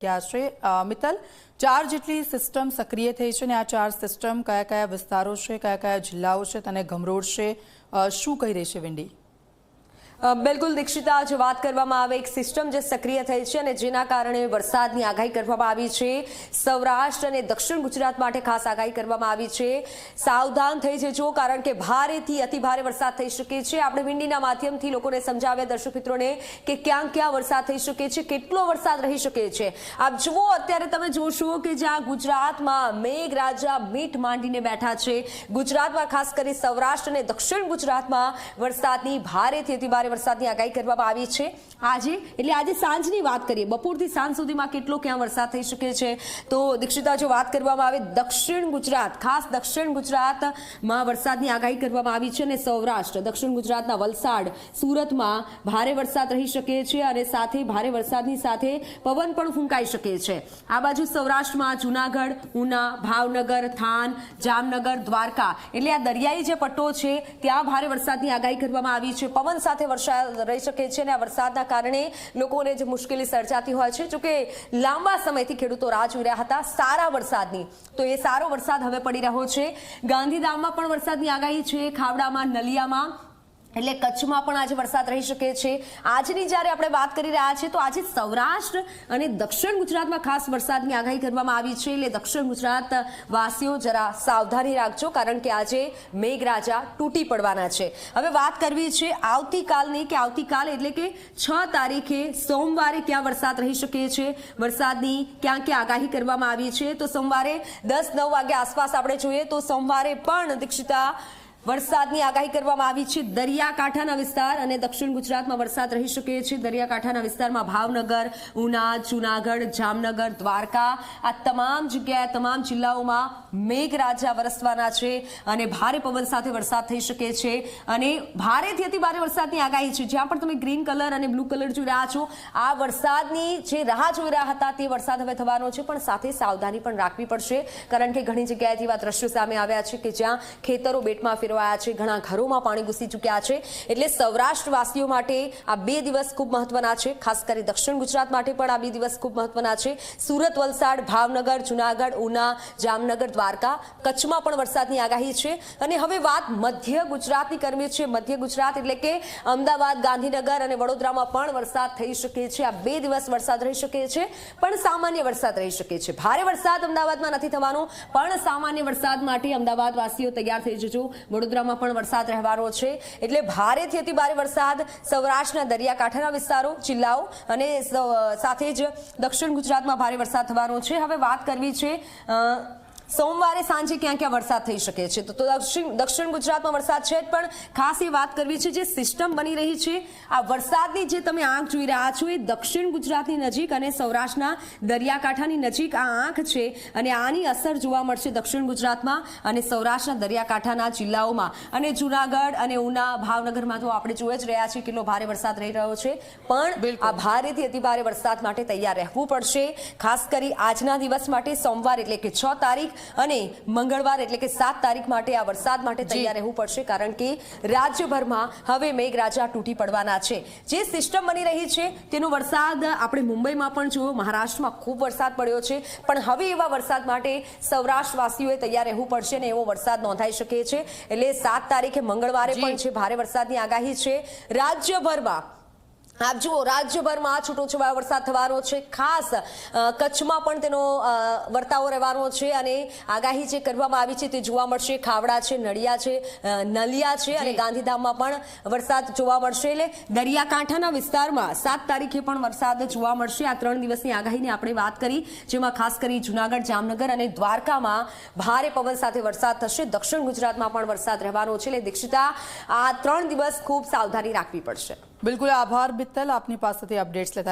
क्या છે મિત્તલ 4 જેટલી સિસ્ટમ સક્રિય થઈ છે ને આ 4 સિસ્ટમ કયા કયા વિસ્તારો છે કયા કયા જિલ્લાઓ છે તને ગમરોડશે શું કહી રહી છે વિંડી બિલકુલ દીક્ષિતા જો વાત કરવામાં આવે એક સિસ્ટમ જે સક્રિય થઈ છે અને જેના કારણે વરસાદની આગાહી કરવામાં આવી છે સૌરાષ્ટ્ર અને દક્ષિણ ગુજરાત માટે ખાસ આગાહી કરવામાં આવી છે સાવધાન થઈ જજો કારણ કે ભારેથી અતિભારે વરસાદ થઈ શકે છે આપણે વિંડીના માધ્યમથી લોકોને સમજાવ્યા દર્શક મિત્રોને કે ક્યાં ક્યાં વરસાદ થઈ શકે છે કેટલો વરસાદ રહી શકે છે આપ જુઓ અત્યારે તમે જોશો કે જ્યાં ગુજરાતમાં મેઘરાજા મીટ માંડીને બેઠા છે ગુજરાતમાં ખાસ કરી સૌરાષ્ટ્ર અને દક્ષિણ ગુજરાતમાં વરસાદની ભારેથી અતિભારે વરસાદની આગાહી કરવામાં આવી છે આજે એટલે આજે સાંજની વાત કરીએ બપોરથી સાંજ સુધીમાં કેટલો ક્યાં વરસાદ થઈ શકે છે તો દીક્ષિતા જો વાત કરવામાં આવે દક્ષિણ ગુજરાત ખાસ દક્ષિણ ગુજરાતમાં વરસાદની આગાહી કરવામાં આવી છે અને સૌરાષ્ટ્ર દક્ષિણ ગુજરાતના વલસાડ સુરતમાં ભારે વરસાદ રહી શકે છે અને સાથે ભારે વરસાદની સાથે પવન પણ ફૂંકાઈ શકે છે આ બાજુ સૌરાષ્ટ્રમાં જુનાગઢ ઉના ભાવનગર થાન જામનગર દ્વારકા એટલે આ દરિયાઈ જે પટ્ટો છે ત્યાં ભારે વરસાદની આગાહી કરવામાં આવી છે પવન સાથે વરસાદ રહી શકે છે અને આ વરસાદના કારણે લોકોને જે મુશ્કેલી સર્જાતી હોય છે જોકે લાંબા સમયથી ખેડૂતો રાહ જોઈ રહ્યા હતા સારા વરસાદની તો એ સારો વરસાદ હવે પડી રહ્યો છે ગાંધીધામમાં પણ વરસાદની આગાહી છે ખાવડામાં નલિયામાં એટલે કચ્છમાં પણ આજે વરસાદ રહી શકે છે આજની જ્યારે આપણે વાત કરી રહ્યા છીએ તો આજે સૌરાષ્ટ્ર અને દક્ષિણ ગુજરાતમાં ખાસ વરસાદની આગાહી કરવામાં આવી છે એટલે દક્ષિણ ગુજરાત વાસીઓ જરા સાવધાની રાખજો કારણ કે આજે મેઘરાજા તૂટી પડવાના છે હવે વાત કરવી છે આવતીકાલની કે આવતીકાલ એટલે કે 6 તારીખે સોમવારે ક્યાં વરસાદ રહી શકે છે વરસાદની ક્યાં ક્યાં આગાહી કરવામાં આવી છે તો સોમવારે 10-9 વાગ્યા આસપાસ આપણે જોઈએ તો સોમવારે પણ દીક્ષિતા વરસાદની આગાહી કરવામાં આવી છે દરિયાકાંઠાના વિસ્તાર અને દક્ષિણ ગુજરાતમાં વરસાદ રહી શકે છે દરિયાકાંઠાના વિસ્તારમાં ભાવનગર ઉના જુનાગઢ જામનગર દ્વારકા આ તમામ જગ્યાએ તમામ જિલ્લાઓમાં મેઘરાજા વરસવાના છે અને ભારે પવન સાથે વરસાદ થઈ શકે છે અને ભારેથી અતિ ભારે વરસાદની આગાહી છે જ્યાં પણ તમે ગ્રીન કલર અને બ્લુ કલર જોઈ રહ્યા છો આ વરસાદની જે રાહ જોઈ રહ્યા હતા તે વરસાદ હવે થવાનો છે પણ સાથે સાવધાની પણ રાખવી પડશે કારણ કે ઘણી જગ્યાએથી એવા દ્રશ્યો સામે આવ્યા છે કે જ્યાં ખેતરો બેટમાં ફેરવાયા છે ઘણા ઘરોમાં પાણી ઘૂસી ચૂક્યા છે એટલે સૌરાષ્ટ્ર વાસીઓ માટે આ 2 દિવસ ખૂબ મહત્વના છે ખાસ કરી દક્ષિણ ગુજરાત માટે પણ આ 2 દિવસ ખૂબ મહત્વના છે સુરત વલસાડ ભાવનગર જુનાગઢ ઉના જામનગર દ્વારકા કચ્છમાં પણ વરસાદની આગાહી છે અને હવે વાત મધ્ય ગુજરાતની કરવી છે મધ્ય ગુજરાત એટલે કે અમદાવાદ ગાંધીનગર અને વડોદરામાં પણ વરસાદ થઈ શકે છે આ 2 દિવસ વરસાદ રહી શકે છે પણ સામાન્ય વરસાદ રહી શકે છે ભારે વરસાદ અમદાવાદમાં નથી થવાનો પણ સામાન્ય વરસાદ માટે અમદાવાદ વાસીઓ તૈયાર થઈ જજો વડોદરામાં પણ વરસાદ રહેવાનો છે એટલે ભારેથી અતિ ભારે વરસાદ સૌરાષ્ટ્રના દરિયાકાંઠાના વિસ્તારો જિલ્લાઓ અને સાથે જ દક્ષિણ ગુજરાતમાં ભારે વરસાદ થવાનો છે હવે વાત કરવી છે સોમવારે સાંજે ક્યાં ક્યાં વરસાદ થઈ શકે છે તો દક્ષિણ ગુજરાતમાં વરસાદ છે પણ ખાસ એ વાત કરવી છે જે સિસ્ટમ બની રહી છે આ વરસાદની જે તમે આંખ જોઈ રહ્યા છો એ દક્ષિણ ગુજરાતની નજીક અને સૌરાષ્ટ્રના દરિયાકાંઠાની નજીક આ આંખ છે અને આની અસર જોવા મળશે દક્ષિણ ગુજરાતમાં અને સૌરાષ્ટ્રના દરિયાકાંઠાના જિલ્લાઓમાં અને જુનાગઢ અને ઉના ભાવનગરમાં તો આપણે જોઈ જ રહ્યા છીએ કેટલો ભારે વરસાદ રહી રહ્યો છે પણ આ ભારેથી અતિ ભારે વરસાદ માટે તૈયાર રહેવું પડશે ખાસ કરી આજના દિવસ માટે સોમવાર એટલે કે 6 તારીખ અને મંગળવાર એટલે કે 7 તારીખ માટે આ વરસાદ માટે તૈયાર રહેવું પડશે કારણ કે રાજ્યભરમાં હવે મેઘરાજા તૂટી પડવાના છે જે સિસ્ટમ બની રહી છે તેનો વરસાદ આપણે મુંબઈમાં પણ જોયો મહારાષ્ટ્રમાં ખૂબ વરસાદ પડ્યો છે પણ હવે એવા વરસાદ માટે સૌરાષ્ટ્રવાસીઓએ તૈયાર રહેવું પડશે અને એવો વરસાદ નોંધાઈ શકે છે એટલે 7 તારીખે મંગળવારે પણ છે ભારે વરસાદની આગાહી છે રાજ્યભરમાં આપ જુઓ રાજ્યભરમાં છૂટોછવાયો વરસાદ થવાનો છે ખાસ કચ્છમાં પણ તેનો વર્તાવો રહેવાનો છે અને આગાહી જે કરવામાં આવી છે તે જોવા મળશે ખાવડા છે નળિયા છે નલિયા છે અને ગાંધીધામમાં પણ વરસાદ જોવા મળશે એટલે દરિયાકાંઠાના વિસ્તારમાં 7 તારીખે પણ વરસાદ જોવા મળશે આ 3 દિવસની આગાહીની આપણે વાત કરી જેમાં ખાસ કરી જુનાગઢ જામનગર અને દ્વારકામાં ભારે પવન સાથે વરસાદ થશે દક્ષિણ ગુજરાતમાં પણ વરસાદ રહેવાનો છે એટલે દીક્ષિતા આ 3 દિવસ ખૂબ સાવધાની રાખવી પડશે બિલકુલ આભાર મિત્તલ આપની પાસેથી અપડેટ્સ લેતા